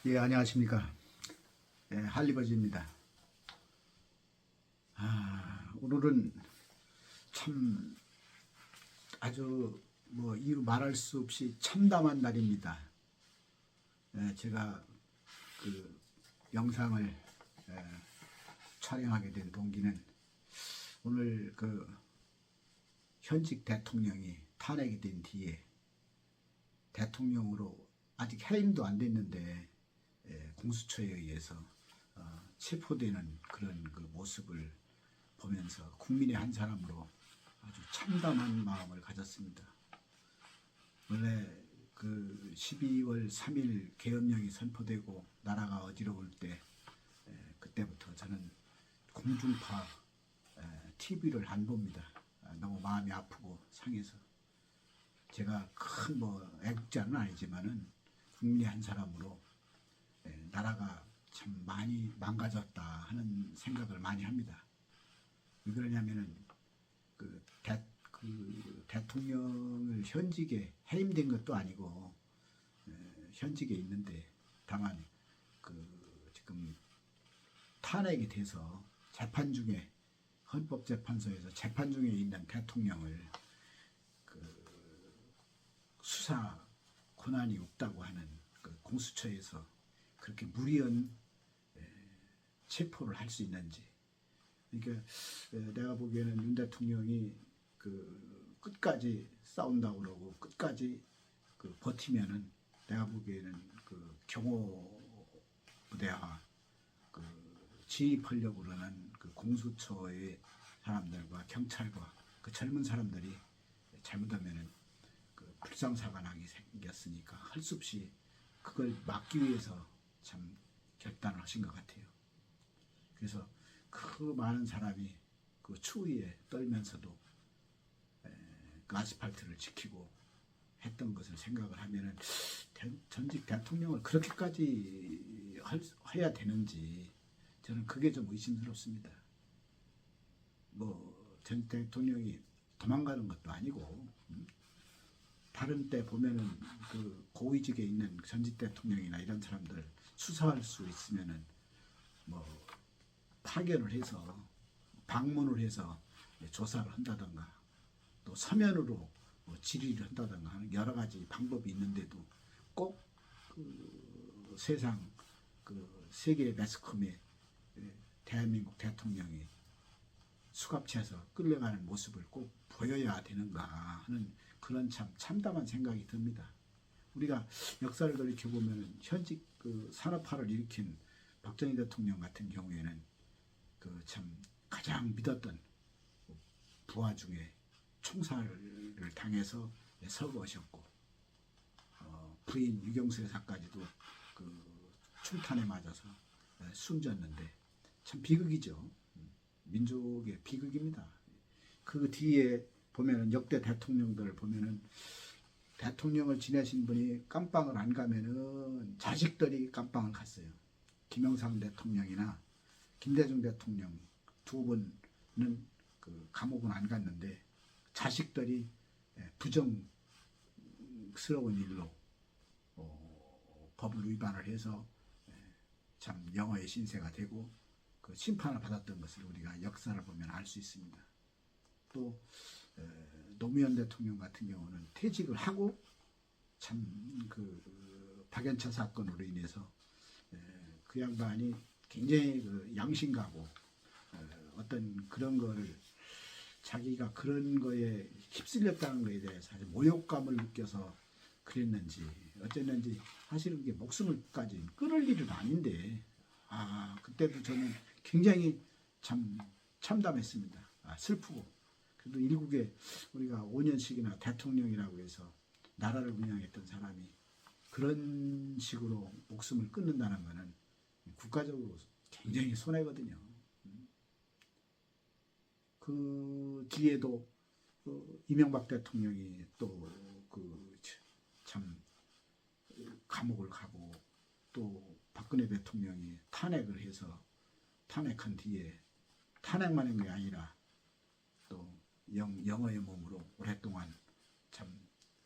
예, 안녕하십니까. 예, 할리버지입니다. 오늘은 참 아주 이유 말할 수 없이 참담한 날입니다. 예, 제가 그 영상을 촬영하게 된 동기는 오늘 그 현직 대통령이 탄핵이 된 뒤에 대통령으로 아직 해임도 안 됐는데 공수처에 의해서 체포되는 그런 그 모습을 보면서 국민의 한 사람으로 아주 참담한 마음을 가졌습니다. 원래 그 12월 3일 계엄령이 선포되고 나라가 어지러울 때 그때부터 저는 공중파 TV를 안 봅니다. 너무 마음이 아프고 상해서 제가 큰 애국자는 아니지만은 국민의 한 사람으로 나라가 참 많이 망가졌다 하는 생각을 많이 합니다. 왜 그러냐면은 그 대통령을 현직에 해임된 것도 아니고 현직에 있는데 다만 지금 탄핵이 돼서 재판 중에 헌법재판소에서 재판 중에 있는 대통령을 수사 권한이 없다고 하는 공수처에서 그렇게 무리한 체포를 할 수 있는지. 그러니까 내가 보기에는 윤 대통령이 끝까지 싸운다고 그러고 끝까지 버티면은 내가 보기에는 경호 부대와 진입하려고 그러는 공수처의 사람들과 경찰과 젊은 사람들이 잘못하면은 불상사가 나게 생겼으니까 할 수 없이 그걸 막기 위해서 참 결단을 하신 것 같아요. 그래서 그 많은 사람이 그 추위에 떨면서도 그 아스팔트를 지키고 했던 것을 생각을 하면은 전직 대통령을 그렇게까지 해야 되는지 저는 그게 좀 의심스럽습니다. 전 대통령이 도망가는 것도 아니고 다른 때 보면은 고위직에 있는 전직 대통령이나 이런 사람들 수사할 수 있으면은 파견을 해서 방문을 해서 조사를 한다던가 또 서면으로 질의를 한다던가 하는 여러 가지 방법이 있는데도 꼭 세상 세계 매스컴에 대한민국 대통령이 수갑채에서 끌려가는 모습을 꼭 보여야 되는가 하는 그런 참담한 생각이 듭니다. 우리가 역사를 돌이켜보면 현직 산업화를 일으킨 박정희 대통령 같은 경우에는 참 가장 믿었던 부하 중에 총살을 당해서 서거하셨고 부인 유경수 여사까지도 총탄에 맞아서 숨졌는데 참 비극이죠. 민족의 비극입니다. 그 뒤에 보면은 역대 대통령들 보면은 대통령을 지내신 분이 깜빵을 안 가면은 자식들이 깜빵을 갔어요. 김영삼 대통령이나 김대중 대통령 두 분은 감옥은 안 갔는데 자식들이 부정스러운 일로 법을 위반을 해서 참 영어의 신세가 되고 심판을 받았던 것을 우리가 역사를 보면 알 수 있습니다. 또 노무현 대통령 같은 경우는 퇴직을 하고 참 박연차 사건으로 인해서 그 양반이 굉장히 양심가고 어떤 그런 거를 자기가 그런 거에 휩쓸렸다는 거에 대해서 아주 모욕감을 느껴서 그랬는지 어쨌는지 사실은 그게 목숨을까지 끊을 일은 아닌데 그때도 저는 굉장히 참담했습니다. 슬프고 그래도 일국에 우리가 5년씩이나 대통령이라고 해서 나라를 운영했던 사람이 그런 식으로 목숨을 끊는다는 것은 국가적으로 굉장히 손해거든요. 그 뒤에도 이명박 대통령이 또 참 감옥을 가고 또 박근혜 대통령이 탄핵을 해서 탄핵한 뒤에 탄핵만 한 게 아니라 또 영어의 몸으로 오랫동안 참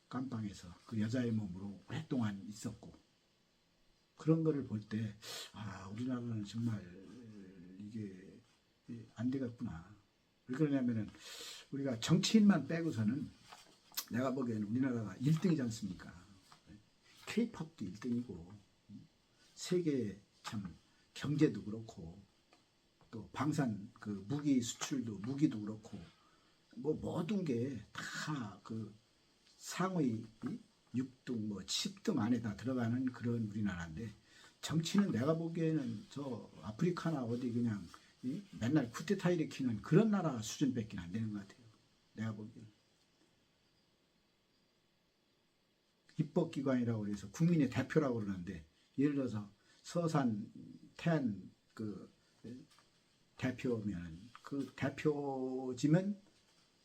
깜빵에서 그 여자의 몸으로 오랫동안 있었고 그런 거를 볼 때, 우리나라는 정말 이게 안 되겠구나. 왜 그러냐면은 우리가 정치인만 빼고서는 내가 보기에는 우리나라가 1등이지 않습니까? K-팝도 1등이고 세계 참 경제도 그렇고 또 방산 그 무기 수출도 무기도 그렇고 뭐 모든 게 다 그 상위 6등 뭐 10등 안에 다 들어가는 그런 우리나라인데 정치는 내가 보기에는 저 아프리카나 어디 그냥 맨날 쿠데타 일으키는 그런 나라 수준밖에 안 되는 것 같아요. 내가 보기에는. 입법기관이라고 해서 국민의 대표라고 그러는데 예를 들어서 서산 태안 그 대표면 그 대표지면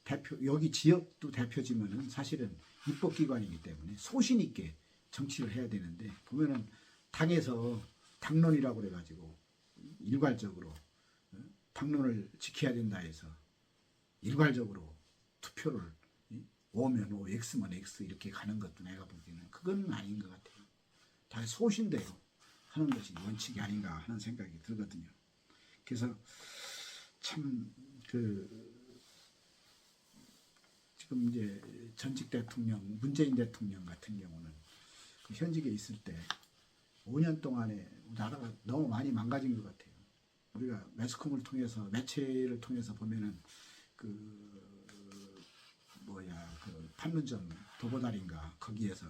대표 여기 지역도 대표지면은 사실은 입법기관이기 때문에 소신 있게 정치를 해야 되는데 보면은 당에서 당론이라고 그래가지고 일괄적으로 당론을 지켜야 된다 해서 일괄적으로 투표를 O면 O, X면 X 이렇게 가는 것도 내가 보기에는 그건 아닌 것 같아요. 다 소신대로 하는 것이 원칙이 아닌가 하는 생각이 들거든요. 그래서 참 지금 이제 전직 대통령 문재인 대통령 같은 경우는 그 현직에 있을 때 5년 동안에 나라가 너무 많이 망가진 것 같아요. 우리가 매스컴을 통해서 매체를 통해서 보면은 그 판문점 도보다리인가 거기에서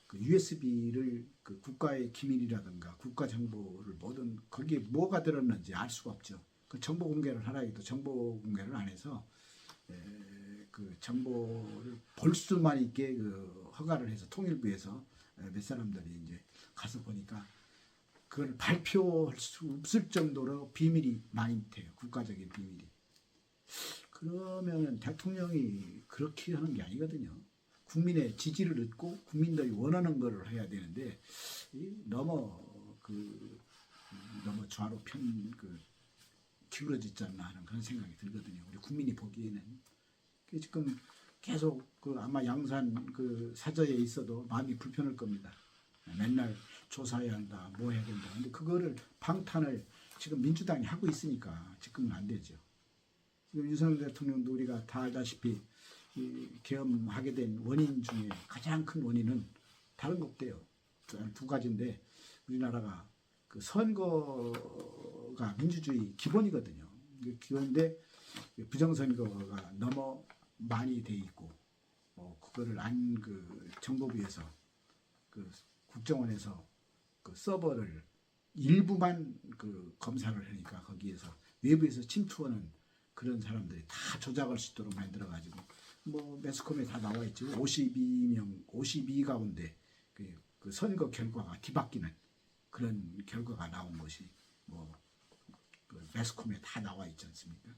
그 USB를 그 국가의 기밀이라든가 국가 정보를 뭐든 거기에 뭐가 들었는지 알 수가 없죠. 그 정보 공개를 하라 해도 정보 공개를 안 해서 그 정보를 볼 수만 있게 그 허가를 해서 통일부에서 몇 사람들이 이제 가서 보니까 그걸 발표할 수 없을 정도로 비밀이 많이 돼요. 국가적인 비밀이. 그러면 대통령이 그렇게 하는 게 아니거든요. 국민의 지지를 얻고 국민들이 원하는 거를 해야 되는데 너무 좌로 기울어지지 않나 하는 그런 생각이 들거든요. 우리 국민이 보기에는 지금 계속 아마 양산 사저에 있어도 마음이 불편할 겁니다. 맨날 조사해야 한다, 뭐 해야 된다. 근데 그거를 방탄을 지금 민주당이 하고 있으니까 지금은 안 되죠. 지금 윤석열 대통령도 우리가 다 알다시피 계엄하게 된 원인 중에 가장 큰 원인은 다른 거 없대요. 두 가지인데 우리나라가 그 선거가 민주주의 기본이거든요. 기본인데 부정선거가 너무 많이 돼 있고 그거를 정보부에서 국정원에서 서버를 일부만 검사를 하니까 거기에서 외부에서 침투하는 그런 사람들이 다 조작할 수 있도록 만들어가지고 뭐 매스컴에 다 나와 있죠. 52 가운데 그 선거 결과가 뒤바뀌는 그런 결과가 나온 것이 그 매스컴에 다 나와 있지 않습니까?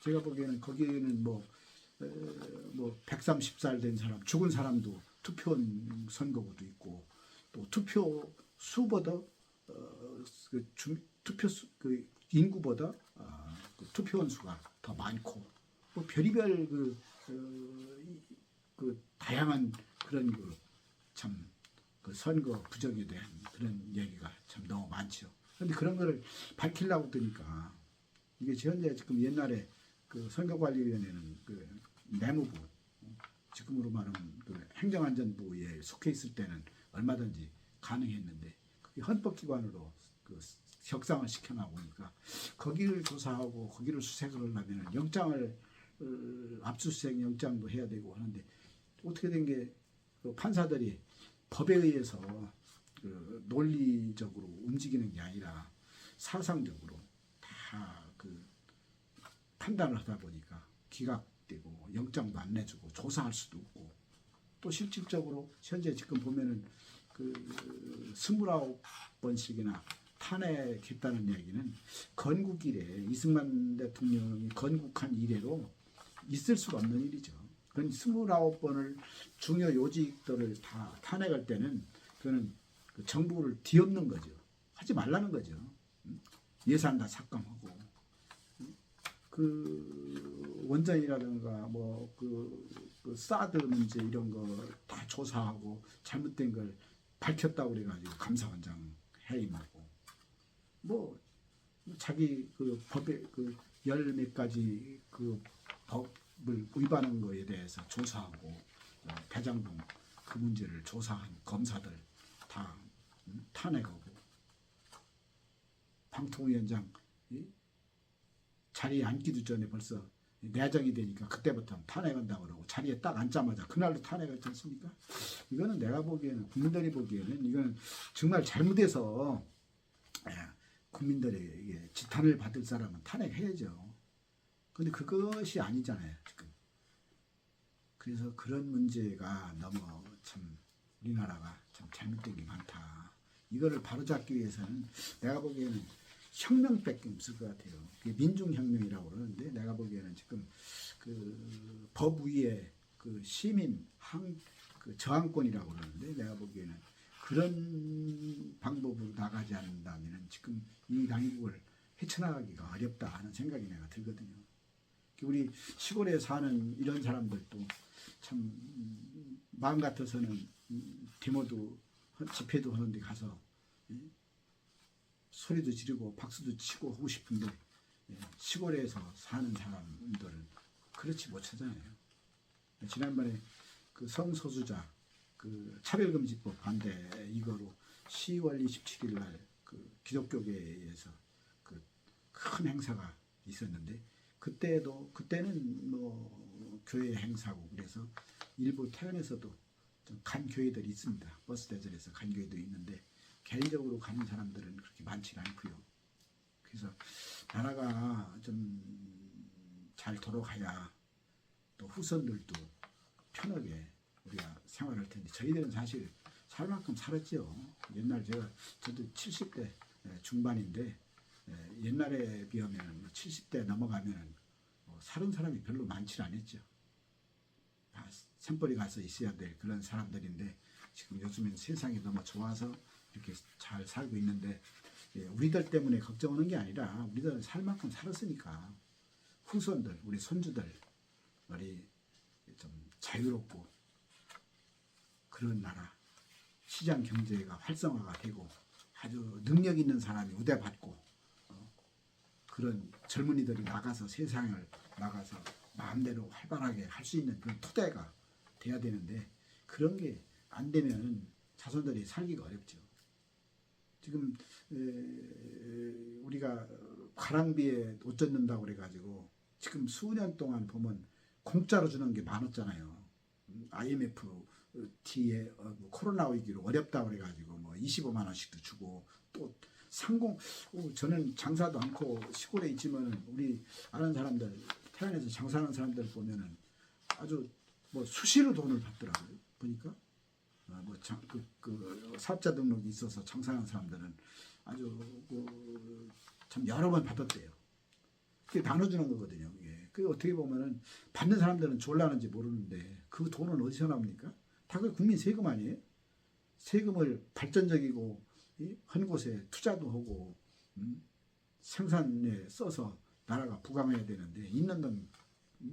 제가 보기에는 거기에는 130살 된 사람, 죽은 사람도 투표한 선거구도 있고 또 투표 수보다 인구보다 투표원 수가 더 많고 별의별 다양한 그런 선거 부정에 대한 그런 얘기가 참 너무 많죠. 그런데 그런 거를 밝히려고 드니까 이게 현재 지금 옛날에 선거관리위원회는 내무부 지금으로 말하면 행정안전부에 속해 있을 때는 얼마든지 가능했는데 그게 헌법기관으로 격상을 시켜나오니까 거기를 조사하고 거기를 수색을 하려면 영장을 압수수색 영장도 해야 되고 하는데 어떻게 된 게 판사들이 법에 의해서 논리적으로 움직이는 게 아니라 사상적으로 다 판단을 하다 보니까 기각되고 영장도 안 내주고 조사할 수도 없고 또 실질적으로 현재 지금 보면은 29번씩이나 탄핵했다는 얘기는 건국 이래 이승만 대통령이 건국한 이래로 있을 수가 없는 일이죠. 그건 29번을 중요 요직들을 다 탄핵할 때는 그거는 정부를 뒤엎는 거죠. 하지 말라는 거죠. 예산 다 삭감하고 원전이라든가 사드 문제 이런 거 다 조사하고 잘못된 걸 밝혔다고 그래가지고 감사원장 해임하고 뭐 자기 그 법에 그 열 몇 가지 그 법을 위반한 거에 대해서 조사하고 대장동 그 문제를 조사한 검사들 다 탄핵하고 방통위원장 자리에 앉기도 전에 벌써 내정이 되니까 그때부터 탄핵한다고 그러고 자리에 딱 앉자마자 그날로 탄핵했지 않습니까? 이거는 내가 보기에는 국민들이 보기에는 이거는 정말 잘못해서 국민들에게 지탄을 받을 사람은 탄핵해야죠. 근데 그것이 아니잖아요 지금. 그래서 그런 문제가 너무 참 우리나라가 참 잘못된 게 많다. 이거를 바로잡기 위해서는 내가 보기에는 혁명밖에 없을 것 같아요. 민중혁명이라고 그러는데 내가 보기에는 지금 그 법 위에 그 시민 그 저항권이라고 그러는데 내가 보기에는 그런 방법으로 나가지 않는다면 지금 이 당국을 헤쳐나가기가 어렵다 하는 생각이 내가 들거든요. 우리 시골에 사는 이런 사람들도 참 마음 같아서는 데모도 집회도 하는데 가서 소리도 지르고 박수도 치고 하고 싶은데 시골에서 사는 사람들은 그렇지 못하잖아요. 지난번에 그 성소수자 그 차별금지법 반대 이거로 10월 27일 날 그 기독교계에서 그 큰 행사가 있었는데 그때는 뭐 교회 행사고 그래서 일부 태안에서도 좀 간 교회들이 있습니다. 버스 대절에서 간 교회도 있는데 개인적으로 가는 사람들은 그렇게 많지 않고요. 그래서 나라가 좀 잘 돌아가야 또 후손들도 편하게 우리가 생활할 텐데 저희들은 사실 살 만큼 살았죠. 옛날 저도 70대 중반인데 옛날에 비하면 70대 넘어가면 사는 사람이 별로 많지 않았죠. 샘벌이 가서 있어야 될 그런 사람들인데 지금 요즘엔 세상이 너무 좋아서 이렇게 잘 살고 있는데 우리들 때문에 걱정하는 게 아니라 우리들은 살 만큼 살았으니까 후손들 우리 손주들 우리 좀 자유롭고 그런 나라 시장 경제가 활성화가 되고 아주 능력 있는 사람이 우대받고 그런 젊은이들이 나가서 세상을 나가서 마음대로 활발하게 할 수 있는 그런 토대가 돼야 되는데 그런 게 안 되면 자손들이 살기가 어렵죠. 지금 우리가 가랑비에 옷 젖는다고 그래가지고 지금 수년 동안 보면 공짜로 주는 게 많았잖아요. IMF 뒤에 코로나 위기로 어렵다고 그래가지고 뭐 25만 원씩도 주고 또 상공 저는 장사도 않고 시골에 있지만 우리 아는 사람들 태안에서 장사하는 사람들 보면은 아주 뭐 수시로 돈을 받더라고요. 보니까 그 사업자 등록이 있어서 장사하는 사람들은 아주 참 여러 번 받았대요. 그게 나눠주는 거거든요. 그 어떻게 보면은 받는 사람들은 졸라는지 모르는데 그 돈은 어디서 나옵니까? 다 그 국민 세금 아니에요? 세금을 발전적이고 한 곳에 투자도 하고 생산에 써서 나라가 부강해야 되는데 있는 돈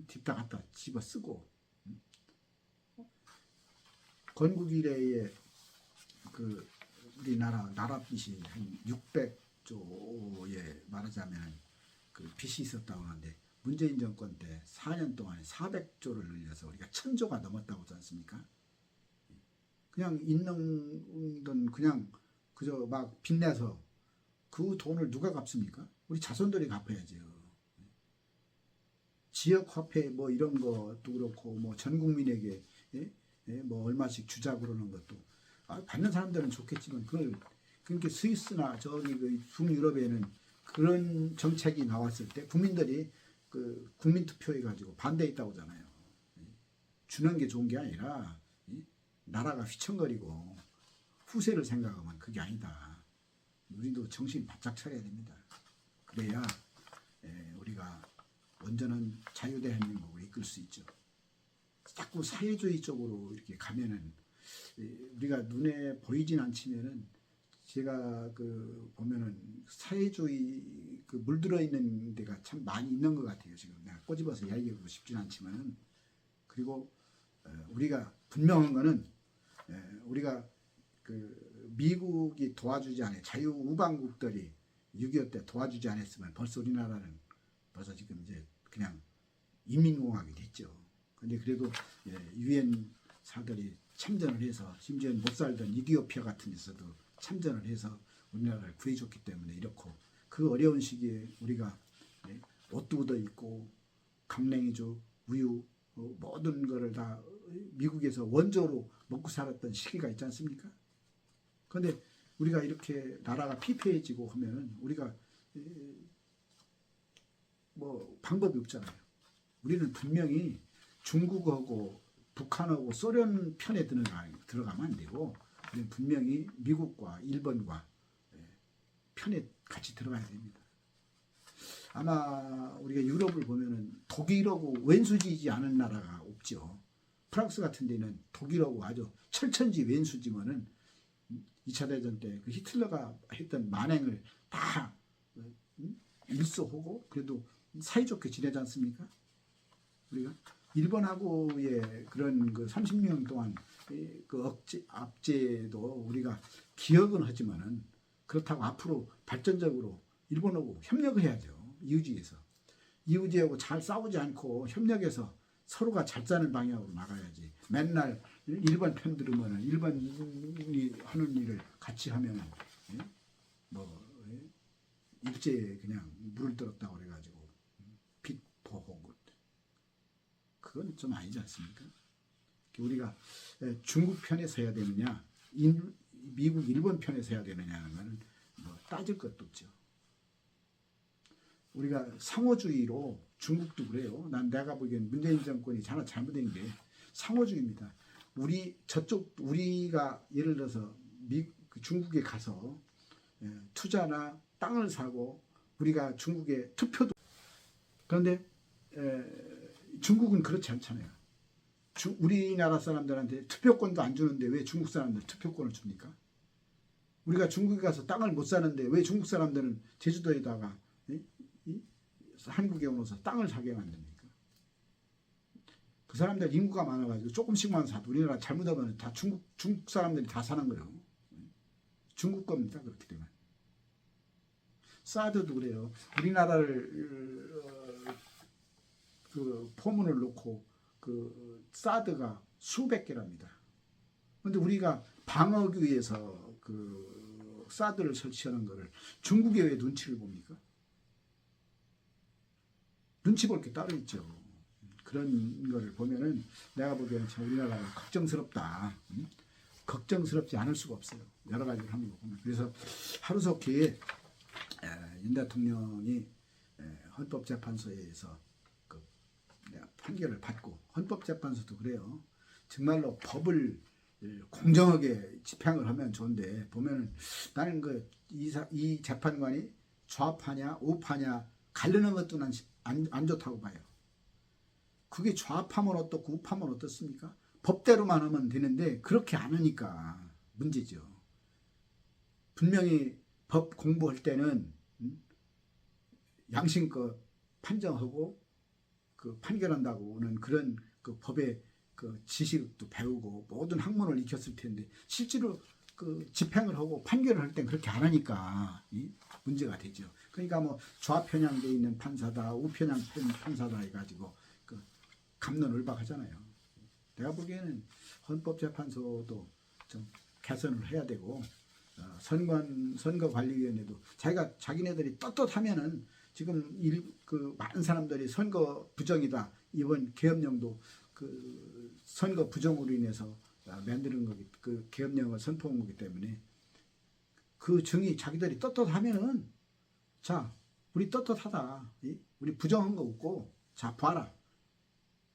뒷다 갖다 집어 쓰고 건국 이래에 그 우리나라 나라 빚이 한 600조에 말하자면 그 빚이 있었다고 하는데 문재인 정권 때 4년 동안에 400조를 늘려서 우리가 1000조가 넘었다고 하지 않습니까? 그냥 있는 돈 그냥 그저 막 빚내서 그 돈을 누가 갚습니까? 우리 자손들이 갚아야죠. 지역화폐 뭐 이런 것도 그렇고 뭐 전 국민에게 뭐 얼마씩 주자 그러는 것도 받는 사람들은 좋겠지만 그걸 그렇게 스위스나 저기 그 북유럽에는 그런 정책이 나왔을 때 국민들이 그 국민투표해 가지고 반대했다고 하잖아요. 주는 게 좋은 게 아니라 나라가 휘청거리고 후세를 생각하면 그게 아니다. 우리도 정신 바짝 차려야 됩니다. 그래야 우리가 온전한 자유대한민국을 이끌 수 있죠. 자꾸 사회주의 쪽으로 이렇게 가면은 우리가 눈에 보이진 않지만은 제가 그 보면은 사회주의 그 물들어 있는 데가 참 많이 있는 것 같아요. 지금 내가 꼬집어서 이야기하고 싶진 않지만은 그리고 우리가 분명한 거는 우리가 그 미국이 도와주지 않아 자유우방국들이 6.25 때 도와주지 않았으면 벌써 우리나라는 벌써 지금 이제 그냥 인민공화국이 됐죠. 근데 그래도 유엔사들이 참전을 해서 심지어 못 살던 이디오피아 같은 데서도 참전을 해서 우리나라를 구해줬기 때문에 이렇고 그 어려운 시기에 우리가 옷도 얻어 입고 강냉이죽, 우유 모든 거를 다 미국에서 원조로 먹고 살았던 시기가 있지 않습니까? 그런데 우리가 이렇게 나라가 피폐해지고 하면은 우리가 뭐 방법이 없잖아요. 우리는 분명히 중국하고 북한하고 소련 편에 들어가면 안 되고 우리는 분명히 미국과 일본과 편에 같이 들어가야 됩니다. 아마 우리가 유럽을 보면은 독일하고 왼수지지 않은 나라가 없죠. 프랑스 같은 데는 독일하고 아주 철천지 왼수지만은 2차 대전 때 그 히틀러가 했던 만행을 다 일소하고 그래도 사이좋게 지내지 않습니까? 우리가 일본하고의 그런 그 30년 동안 그 압제도 우리가 기억은 하지만은 그렇다고 앞으로 발전적으로 일본하고 협력을 해야죠. 이웃지에서 이웃지하고 잘 싸우지 않고 협력해서 서로가 잘 사는 방향으로 나가야지. 맨날 일본 편 들으면은 일본이 하는 일을 같이 하면은 뭐 일제에 그냥 물을 들었다고 그래가지고 빚 보호 그건 좀 아니지 않습니까? 우리가 중국 편에 서야 되느냐, 미국, 일본 편에 서야 되느냐는 거는 뭐 따질 것도 없죠. 우리가 상호주의로 중국도 그래요. 난 내가 보기엔 문재인 정권이 하나 잘못된 게 상호주의입니다. 우리가 예를 들어서 중국에 가서 투자나 땅을 사고 우리가 중국에 투표도 그런데 중국은 그렇지 않잖아요. 우리나라 사람들한테 투표권도 안 주는데 왜 중국 사람들 투표권을 줍니까? 우리가 중국에 가서 땅을 못 사는데 왜 중국 사람들은 제주도에다가 한국에 오면서 땅을 사게 만듭니까? 그 사람들 인구가 많아가지고 조금씩만 사도 우리나라 잘못하면 다 중국 사람들이 다 사는 거예요. 중국 겁니다. 그렇게 되면. 사드도 그래요. 우리나라를 그 포문을 놓고 그 사드가 수백 개랍니다. 그런데 우리가 방어하기 위해서 그 사드를 설치하는 거를 중국에 왜 눈치를 봅니까? 눈치 볼 게 따로 있죠. 그런 거를 보면은 내가 보기에는 참 우리나라가 걱정스럽다. 걱정스럽지 않을 수가 없어요. 여러 가지를 하는 거 보면. 그래서 하루속히 윤 대통령이 헌법재판소에서 그 판결을 받고 헌법재판소도 그래요. 정말로 법을 공정하게 집행을 하면 좋은데 보면은 나는 이 재판관이 좌파냐 우파냐 가르는 것도 난 안 좋다고 봐요. 그게 좌파면 어떻고 우파면 어떻습니까? 법대로만 하면 되는데 그렇게 안 하니까 문제죠. 분명히 법 공부할 때는 양심껏 판정하고 그 판결한다고는 그런 그 법의 그 지식도 배우고 모든 학문을 익혔을 텐데 실제로 그 집행을 하고 판결을 할 땐 그렇게 안 하니까 문제가 되죠. 그러니까 뭐 좌편향돼 있는 판사다, 우편향 판사다 해가지고 그 갑론을박하잖아요. 내가 보기에는 헌법재판소도 좀 개선을 해야 되고 선거관리위원회도 자기네들이 떳떳하면은 지금 그 많은 사람들이 선거 부정이다 이번 계엄령도 그 선거 부정으로 인해서 만드는 거기 그 계엄령을 선포한 거기 때문에 그 정의 자기들이 떳떳하면은 자 우리 떳떳하다 우리 부정한 거 없고 자 봐라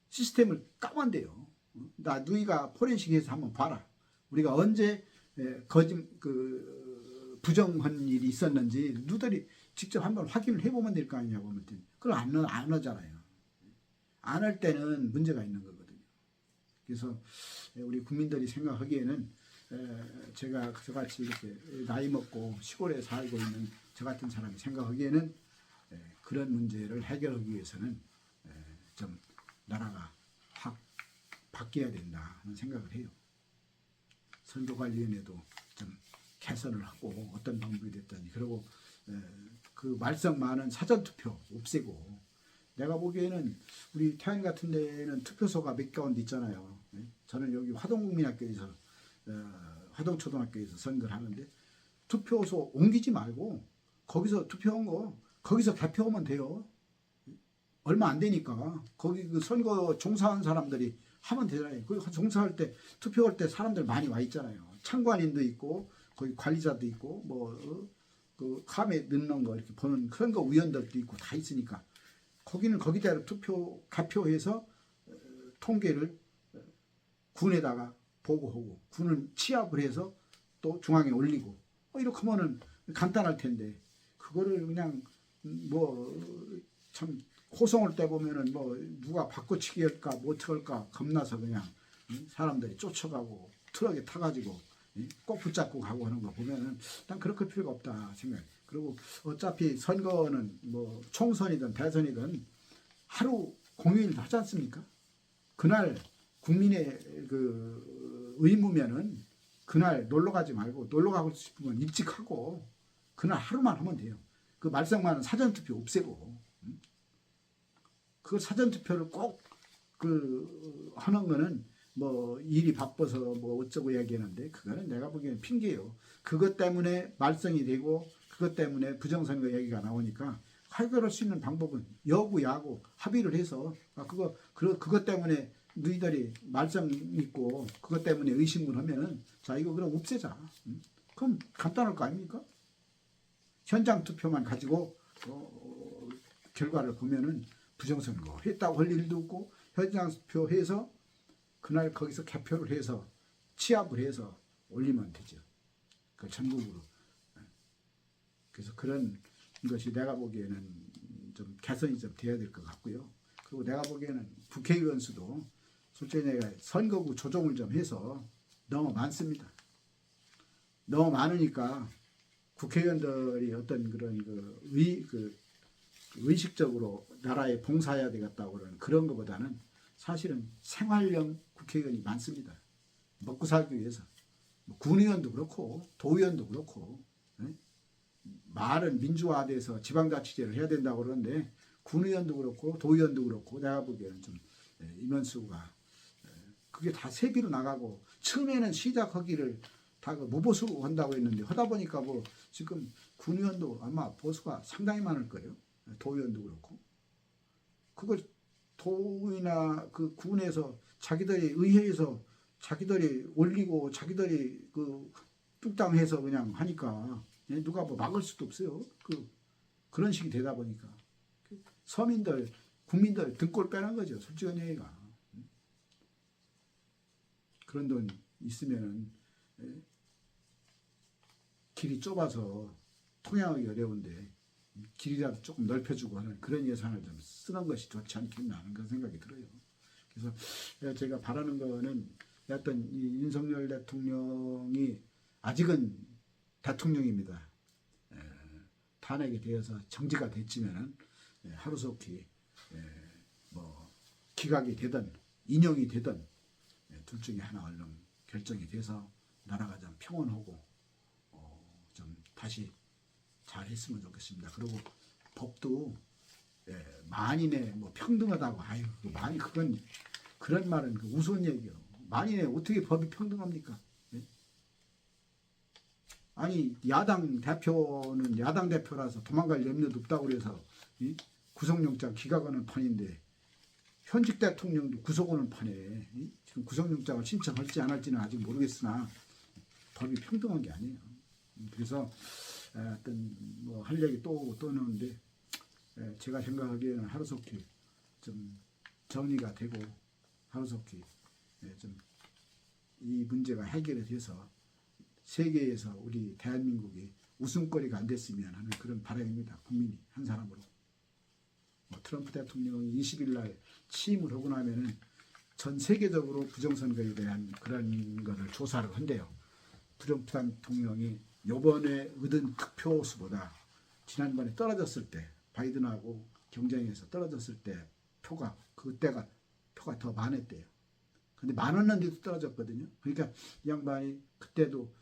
시스템을 까만대요. 나 누이가 포렌식에서 한번 봐라. 우리가 언제 부정한 일이 있었는지 누들이 직접 한번 확인을 해보면 될 거 아니냐고 하면 그걸 안 하잖아요. 안 할 때는 문제가 있는 거거든요. 그래서 우리 국민들이 생각하기에는 제가 저같이 이렇게 나이 먹고 시골에 살고 있는 저 같은 사람이 생각하기에는 그런 문제를 해결하기 위해서는 좀 나라가 확 바뀌어야 된다 하는 생각을 해요. 선거관리위원회도 좀 개선을 하고 어떤 방법이 됐더니 그리고 그 말썽 많은 사전투표 없애고 내가 보기에는 우리 태안 같은 데는 투표소가 몇 가운데 있잖아요. 저는 여기 화동국민학교에서 화동초등학교에서 선거를 하는데 투표소 옮기지 말고 거기서 투표한 거 거기서 개표하면 돼요. 얼마 안 되니까 거기 그 선거 종사한 사람들이 하면 되잖아요. 그 종사할 때 투표할 때 사람들 많이 와 있잖아요. 참관인도 있고 거기 관리자도 있고 뭐 그 카메 넣는 거 이렇게 보는 선거 위원들도 있고 다 있으니까 거기는 거기대로 투표 개표해서 통계를 군에다가 보고하고 군은 취합을 해서 또 중앙에 올리고 이렇게 하면은 간단할 텐데 그거를 그냥 뭐 참 호송을 때 보면은 뭐 누가 바꿔치기 할까 뭐 어떡할까 겁나서 그냥 사람들이 쫓아가고 트럭에 타가지고 꼭 붙잡고 가고 하는 거 보면은 난 그렇게 필요가 없다 생각. 그리고 어차피 선거는 뭐 총선이든 대선이든 하루 공휴일 하지 않습니까? 그날 국민의 그 의무면은 그날 놀러 가지 말고 놀러 가고 싶으면 일찍 하고 그날 하루만 하면 돼요. 그 말썽 많은 사전투표 없애고 그 사전투표를 꼭 그 하는 거는 뭐 일이 바빠서 뭐 어쩌고 이야기하는데 그거는 내가 보기에는 핑계예요. 그것 때문에 말썽이 되고 그것 때문에 부정선거 얘기가 나오니까 해결할 수 있는 방법은 여구 야구 합의를 해서 그것 때문에 너희들이 말썽 있고 그것 때문에 의심을 하면은 자 이거 그럼 없애자. 그럼 간단할 거 아닙니까? 현장 투표만 가지고 결과를 보면은 부정선거 했다고 할 일도 없고 현장 투표해서 그날 거기서 개표를 해서 취합을 해서 올리면 되죠. 그 전국으로. 그래서 그런 것이 내가 보기에는 좀 개선이 좀 돼야 될 것 같고요. 그리고 내가 보기에는 국회의원 수도 솔직히 내가 선거구 조정을 좀 해서 너무 많습니다. 너무 많으니까 국회의원들이 어떤 그런 의식적으로 나라에 봉사해야 되겠다고 그러는 그런 것보다는 사실은 생활형 국회의원이 많습니다. 먹고 살기 위해서. 군의원도 그렇고 도의원도 그렇고 말은 민주화돼서 지방자치제를 해야 된다고 그러는데 군의원도 그렇고 도의원도 그렇고 내가 보기에는 좀 인원수가 그게 다 세비로 나가고 처음에는 시작하기를 다 그 무보수로 한다고 했는데 하다 보니까 뭐 지금 군의원도 아마 보수가 상당히 많을 거예요. 도의원도 그렇고 그걸 도의나 그 군에서 자기들이 의회에서 자기들이 올리고 자기들이 그 뚝당해서 그냥 하니까 누가 뭐 막을 수도 없어요. 그런 식이 되다 보니까 서민들 국민들 등골 빼는 거죠. 솔직한 얘기가. 그런 돈 있으면은 길이 좁아서 통행하기 어려운데 길이라도 조금 넓혀주고 하는 그런 예산을 좀 쓰는 것이 좋지 않겠나 하는 그런 생각이 들어요. 그래서 제가 바라는 거는 어떤 이 윤석열 대통령이 아직은 대통령입니다. 탄핵이 되어서 정지가 됐지만은 하루속히 뭐 기각이 되든 인용이 되든 둘 중에 하나 얼른 결정이 돼서 나라가 좀 평온하고 좀 다시 잘 했으면 좋겠습니다. 그리고 법도 만인의 뭐 평등하다고 아유 많이 그건 그런 말은 그 우스운 얘기요. 만인의 어떻게 법이 평등합니까? 아니 야당 대표는 야당 대표라서 도망갈 염려도 없다고 그래서 구속영장 기각하는 판인데 현직 대통령도 구속하는 판에 지금 구속영장을 신청할지 안 할지는 아직 모르겠으나 법이 평등한 게 아니에요. 그래서 어떤 뭐 할 얘기 또 나오는데 제가 생각하기에는 하루속히 좀 정리가 되고 하루속히 좀 이 문제가 해결이 돼서 세계에서 우리 대한민국이 웃음거리가 안 됐으면 하는 그런 바람입니다. 국민이 한 사람으로. 트럼프 대통령이 20일 날 취임을 하고 나면은 전 세계적으로 부정선거에 대한 그런 거를 조사를 한대요. 트럼프 대통령이 요번에 얻은 득표수보다 지난번에 떨어졌을 때 바이든하고 경쟁에서 떨어졌을 때 그때가 표가 더 많았대요. 근데 10,000원인데도 떨어졌거든요. 그러니까 이 양반이 그때도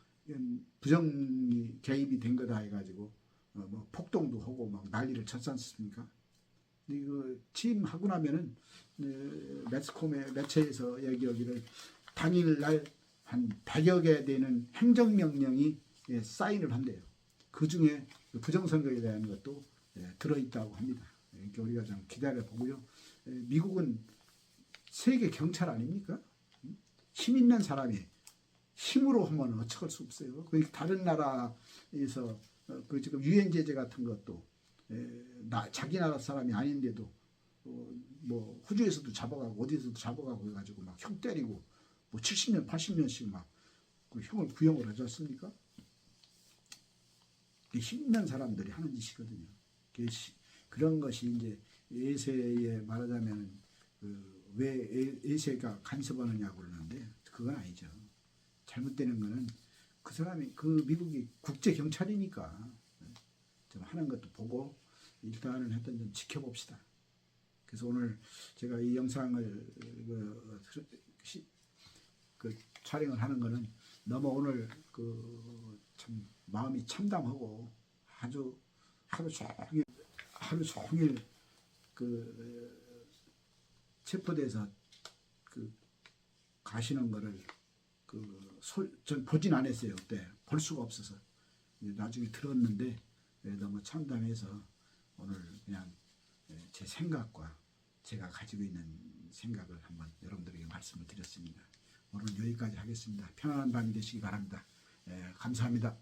부정 개입이 된 거다 해가지고 뭐 폭동도 하고 막 난리를 쳤지 않습니까? 이거 취임하고 나면은 매스컴의 매체에서 얘기하기를 당일날 한 100여 개 되는 행정명령이 사인을 한대요. 그 중에 부정선거에 대한 것도 들어있다고 합니다. 그러니까 우리가 좀 기다려 보고요. 미국은 세계 경찰 아닙니까? 힘 있는 사람이 힘으로 하면 어쩔 수 없어요. 다른 나라에서 그 지금 유엔 제재 같은 것도 자기 나라 사람이 아닌데도 뭐 호주에서도 잡아가고 어디서도 잡아가고 해가지고 막 형 때리고 뭐 70년 80년씩 막 그 형을 구형을 하지 않습니까? 힘 있는 사람들이 하는 짓이거든요. 그런 것이 이제 에세에 말하자면 왜 에세가 간섭하느냐고 그러는데 그건 아니죠. 잘못되는 거는 그 사람이 그 미국이 국제 경찰이니까 좀 하는 것도 보고 일단은 하여튼 좀 지켜봅시다. 그래서 오늘 제가 이 영상을 촬영을 하는 거는 너무 오늘 참 마음이 참담하고 하루 종일 체포돼서 가시는 거를 전 보진 않았어요. 그때 볼 수가 없어서 나중에 들었는데 너무 참담해서 오늘 그냥 제 생각과 제가 가지고 있는 생각을 한번 여러분들에게 말씀을 드렸습니다. 오늘 여기까지 하겠습니다. 편안한 밤이 되시기 바랍니다. 감사합니다.